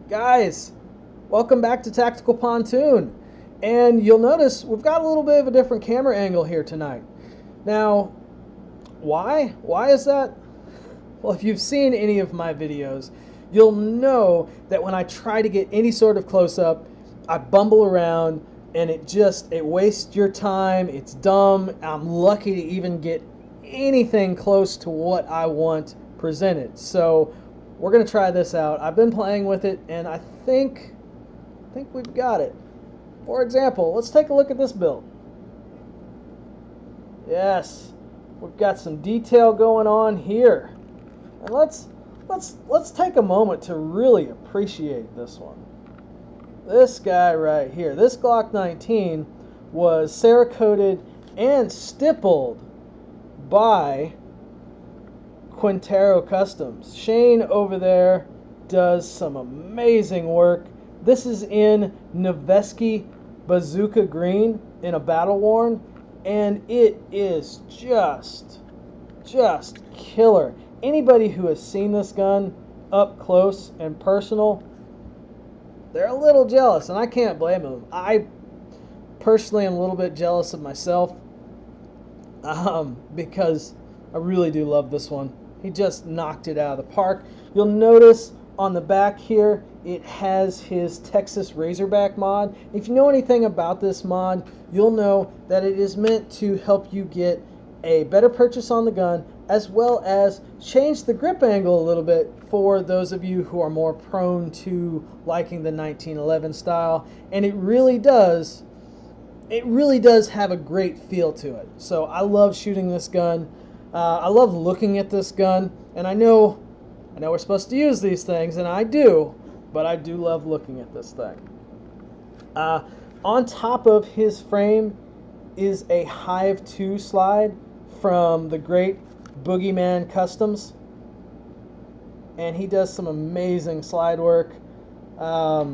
Guys, welcome back to Tactical Pontoon. And you'll notice we've got a little bit of a different camera angle here tonight. Now, why? Why is that? Well, if you've seen any of my videos, you'll know that when I try to get any sort of close-up, I bumble around and it wastes your time. It's dumb. I'm lucky to even get anything close to what I want presented. So we're going to try this out. I've been playing with it, and I think we've got it. For example, let's take a look at this build. Yes, we've got some detail going on here. And let's take a moment to really appreciate this one. This guy right here, this Glock 19 was Cerakoted and stippled by Quintero Customs. Shane over there does some amazing work. This is in Noveski Bazooka Green in a battle worn, and it is just killer. Anybody who has seen this gun up close and personal, they're a little jealous, and I can't blame them. I personally am a little bit jealous of myself because I really do love this one. He just knocked it out of the park. You'll notice on the back here, it has his Texas Razorback mod. If you know anything about this mod, you'll know that it is meant to help you get a better purchase on the gun, as well as change the grip angle a little bit for those of you who are more prone to liking the 1911 style. And it really does have a great feel to it. So I love shooting this gun. I love looking at this gun, and I know we're supposed to use these things, and I do, but I do love looking at this thing. On top of his frame is a Hive 2 slide from the great Boogeyman Customs, and he does some amazing slide work. Got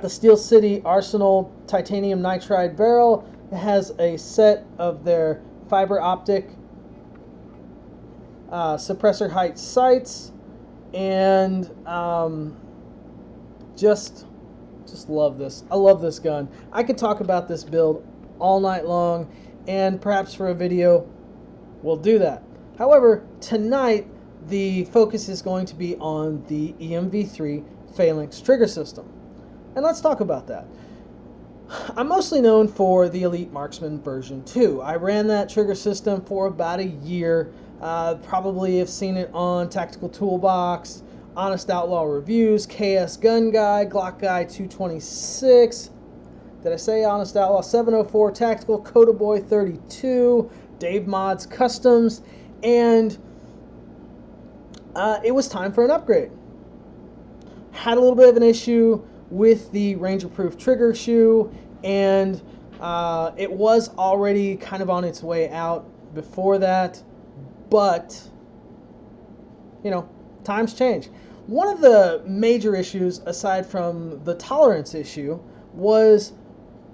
the Steel City Arsenal titanium nitride barrel. It has a set of their fiber optic suppressor height sights, and just love this. I love this gun. I could talk about this build all night long, and perhaps for a video we'll do that. However, tonight the focus is going to be on the EMV3 Phalanx trigger system, and let's talk about that. I'm mostly known for the Elite Marksman version 2. I ran that trigger system for about a year. Probably have seen it on Tactical Toolbox, Honest Outlaw Reviews, KS Gun Guy, Glock Guy 226. Did I say Honest Outlaw? 704 Tactical, Coda Boy 32, Dave Mods Customs, and it was time for an upgrade. Had a little bit of an issue with the Ranger Proof trigger shoe, and it was already kind of on its way out before that, but you know, times change. One of the major issues, aside from the tolerance issue, was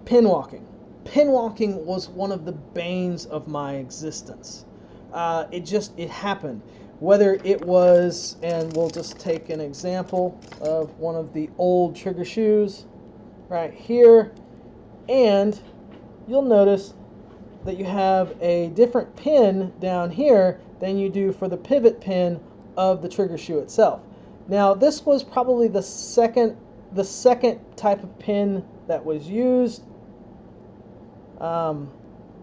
pin walking. Pin walking was one of the banes of my existence. It happened. Whether it was, and we'll just take an example of one of the old trigger shoes right here, and you'll notice that you have a different pin down here than you do for the pivot pin of the trigger shoe itself. Now, this was probably the second type of pin that was used.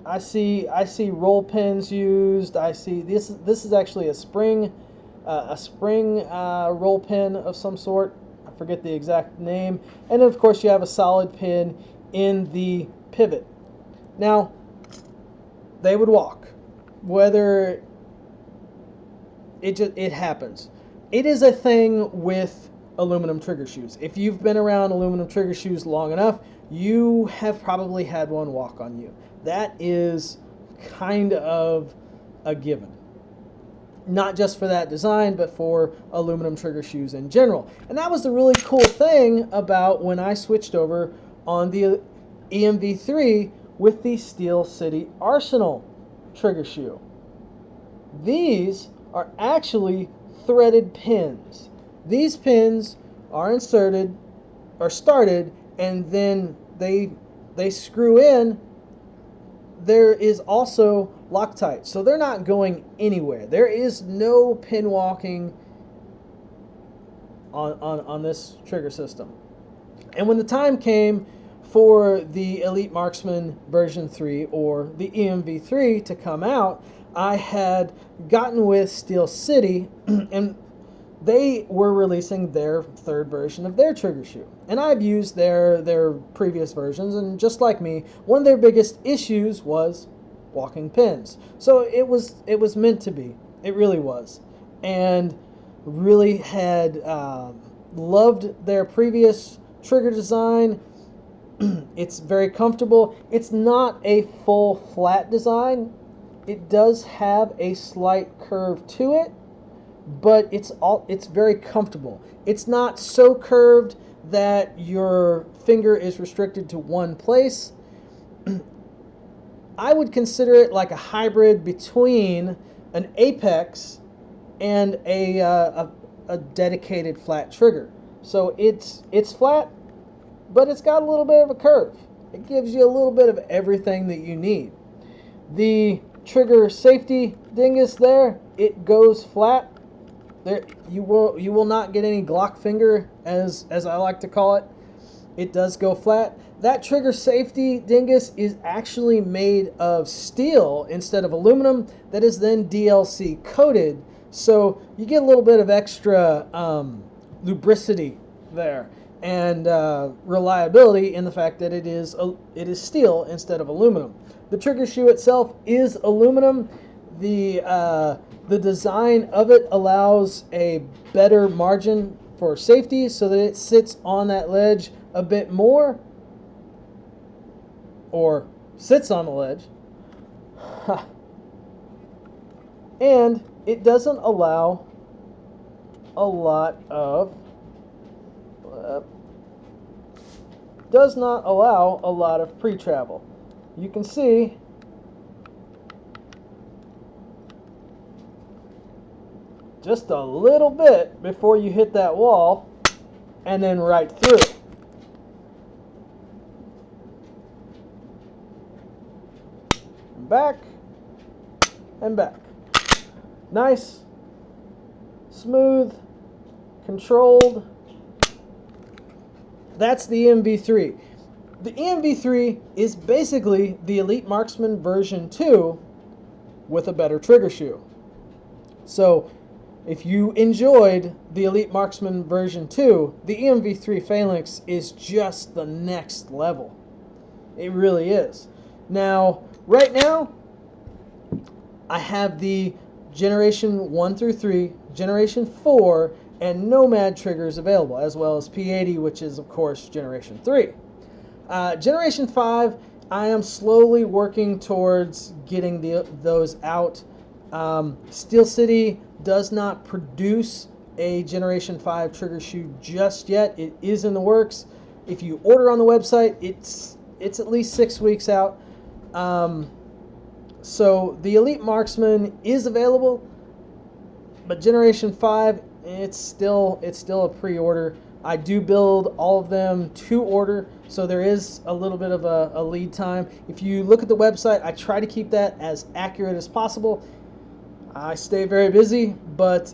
I see roll pins used. I see this is actually a spring roll pin of some sort. I forget the exact name. And then of course you have a solid pin in the pivot. Now, they would walk. Whether it happens. It is a thing with aluminum trigger shoes. If you've been around aluminum trigger shoes long enough, you have probably had one walk on you. That is kind of a given. Not just for that design, but for aluminum trigger shoes in general. And that was the really cool thing about when I switched over on the EMV3 with the Steel City Arsenal trigger shoe. These are actually threaded pins. These pins are inserted or started, and then they screw in, there is also Loctite. So they're not going anywhere. There is no pin walking on this trigger system. And when the time came for the Elite Marksman version 3, or the EMV3, to come out, I had gotten with Steel City and they were releasing their third version of their trigger shoe. And I've used their previous versions, and just like me, one of their biggest issues was walking pins. So it was meant to be. It really was. And really had loved their previous trigger design. It's very comfortable. It's not a full flat design. It does have a slight curve to it, but it's very comfortable. It's not so curved that your finger is restricted to one place. I would consider it like a hybrid between an Apex and a dedicated flat trigger. So it's flat, but it's got a little bit of a curve. It gives you a little bit of everything that you need. The trigger safety dingus there, it goes flat. There you will not get any Glock finger, as I like to call it. It does go flat. That trigger safety dingus is actually made of steel instead of aluminum, that is then DLC coated, so you get a little bit of extra lubricity there, and reliability in the fact that it is steel instead of aluminum. The trigger shoe itself is aluminum. The design of it allows a better margin for safety so that it sits on that ledge a bit more, or sits on the ledge. And it doesn't allow a lot of does not allow a lot of pre-travel. You can see just a little bit before you hit that wall, and then right through. Back and back. Nice, smooth, controlled. That's the EMV3. The EMV3 is basically the Elite Marksman version 2 with a better trigger shoe. So if you enjoyed the Elite Marksman version 2, the EMV3 Phalanx is just the next level. It really is. Now, right now, I have the Generation 1 through 3, Generation 4, and Nomad triggers available, as well as P80, which is, of course, Generation 3. Generation 5, I am slowly working towards getting those out. Steel City does not produce a Generation 5 trigger shoe just yet. It is in the works. If you order on the website, it's at least 6 weeks out. So the Elite Marksman is available, but Generation 5, it's still a pre-order. I do build all of them to order, so there is a little bit of a lead time. If you look at the website, I try to keep that as accurate as possible. I stay very busy, but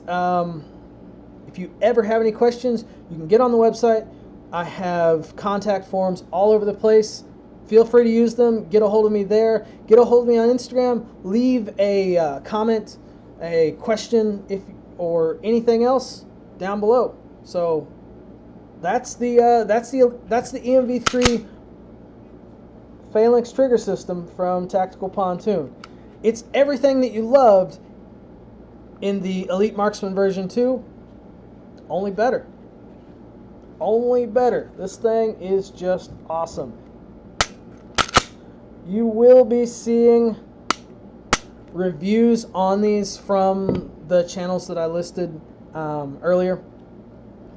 if you ever have any questions, you can get on the website. I have contact forms all over the place. Feel free to use them. Get a hold of me there. Get a hold of me on Instagram. Leave a comment, a question, or anything else down below. So that's the EMV3 Phalanx trigger system from Tactical Pontoon. It's everything that you loved in the Elite Marksman version 2, only better. Only better. This thing is just awesome. You will be seeing reviews on these from the channels that I listed earlier.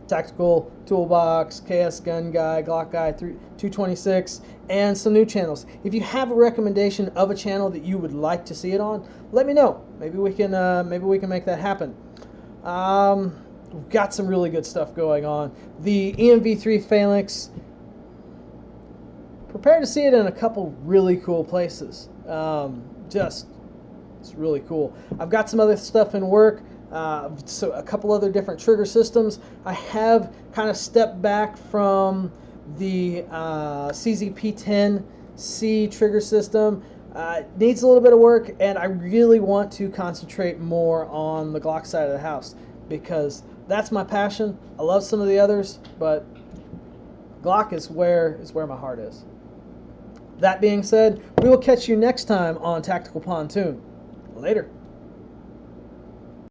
Tactical Toolbox, KS Gun Guy, Glock Guy 226, and some new channels. If you have a recommendation of a channel that you would like to see it on, let me know. Maybe we can make that happen. we've got some really good stuff going on. The EMV3 Phalanx, prepare to see it in a couple really cool places. It's really cool. I've got some other stuff in work, so a couple other different trigger systems. I have kind of stepped back from the CZP10C trigger system. Needs a little bit of work, and I really want to concentrate more on the Glock side of the house because that's my passion. I love some of the others, but Glock is where my heart is. That being said, we will catch you next time on Tactical Pontoon. Later.